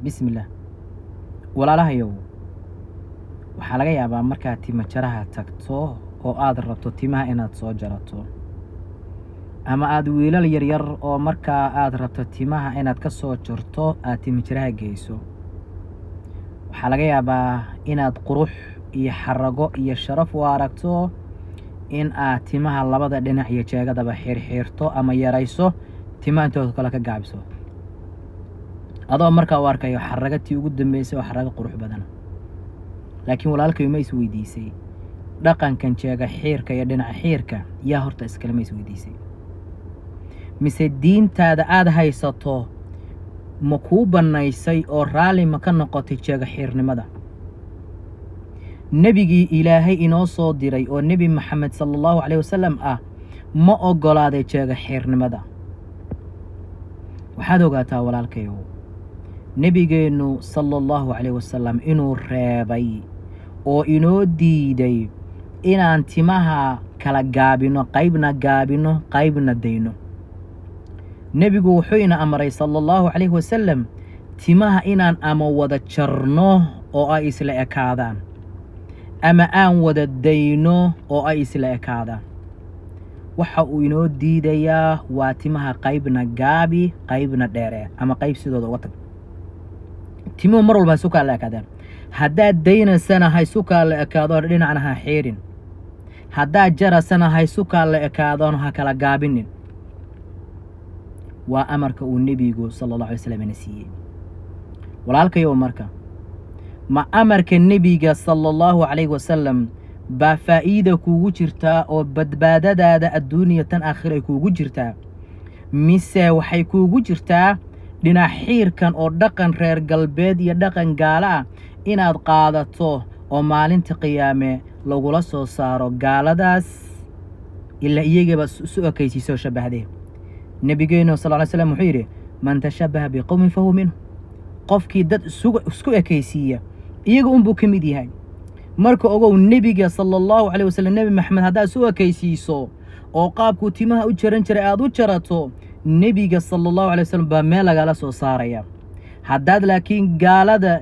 بسم الله ولا لها يو وحلقة يا با مركا تيما جراها تagto oo aad rabto timaha inaad soo jarato ama aad wiilal yar yar oo markaa aad rabto timaha inaad ka soo jarto aad timo jaraha geyso waxa laga yaabaa inaad qurux iyo xarago iyo sharaf u aragto in aad timaha labada dhinac iyo jeegadaba xirxirto ama yarayso timaha intooda kala ka gaabiso adoo markaa u arkayo xaragatii ugu dambeysay oo xaraga qurux badan laakiin walaalkay ma is weydiisay dhaqankan jeega xiirka iyo dhinaca xiirka yaa horta iskala ma is weydiisay mise diintaada aad haysato ma kuu bannaysay oo raalli ma ka noqotay jeega xiirnimada nebigii ilaahay inoo soo diray oo nebi maxamed sallallahu calayhi wasallam ah ma oggolaaday jeega xiirnimada waxaad ogaataa walaalkayow nebigeennu sallallahu calayhi wasallam inuu reebay oo inoo diiday inaan timaha kala gaabino qaybna dayno nebigu wuxuu ina amray sallallahu calayhi wasallam timaha inaan ama wada jarno oo ay isla ekaadaan ama aan wada dayno oo ay isla ekaadaan waxa uu inoo diidayaa waa timaha qaybna gaabi qaybna dheere ama qayb sidooda uga tag timuhu mar walba sukaa la ekaadaan haddaad daynaysana haysukaa la ekaado dhinacna ha xiirin haddaad jarasana haysukaa la ekaadoon ha kala gaabinin waa amarka uu nebigu sallallahu alayhi wasallam ina siiyey walaalkayow marka ma amarka nebiga sallallahu alayhi wasallam baa faa'iida kuugu jirtaa oo badbaadadaada adduuniya tan aakhira ay kuugu jirtaa mise waxay kuugu jirtaa dhinac xiirkan oo dhaqan reer galbeed iyo dhaqan gaala ah inaad qaadato oo maalinta qiyaame lagula soo saaro gaaladaas ilaa iyagaba isu ekaysiisoo shabahdee nebigeenu sallallahu alayhi wasallam wuxuu yidhi man tashabbaha biqawmin fahuwa minhu qofkii dad isku ekaysiiya iyaga unbuu ka mid yahay marka ogow nebiga sallallahu calayhi wasallam nebi maxamed haddaad isu ekaysiiso oo qaabkuu timaha u jaran jiray aad u jarato nebiga sallallahu calayhi wasallam baa meel lagala soo saaraya haddaad laakiin gaalada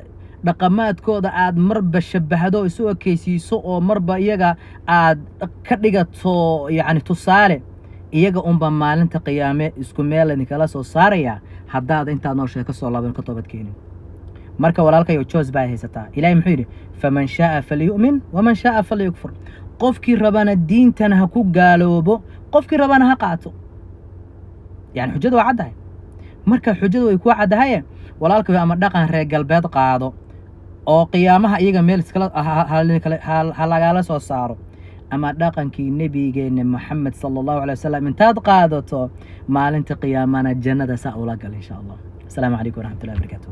dhaqamaadkooda aad marba shabbahdo isu ekaysiiso oo marba iyaga aad ka dhigato yacni tusaale iyaga unba maalinta qiyaame isku meel idinkala soo saaraya haddaad intaad nooshay ka soo laaban ka toobadkeenin marka walaalkayo joos baa haysataa ilaahay muxuu yidhi faman shaaa falyu'min waman shaaa falyukfur qofkii rabana diintan ha ku gaaloobo qofkii rabana ha qaato yani xujadu waa caddahay marka xujadu way ku caddahaye walaalkayo ama dhaqan reer galbeed qaado oo qiyaamaha iyaga meel iskala ha lagala soo saaro ama dhaqankii nebigeena maxamed sallallahu alayhi wasallam intaad qaadato maalinta qiyaamana jannada saa ula gal insha allah. Assalaamu calaykum waraxmatullahi wabarakaatuh.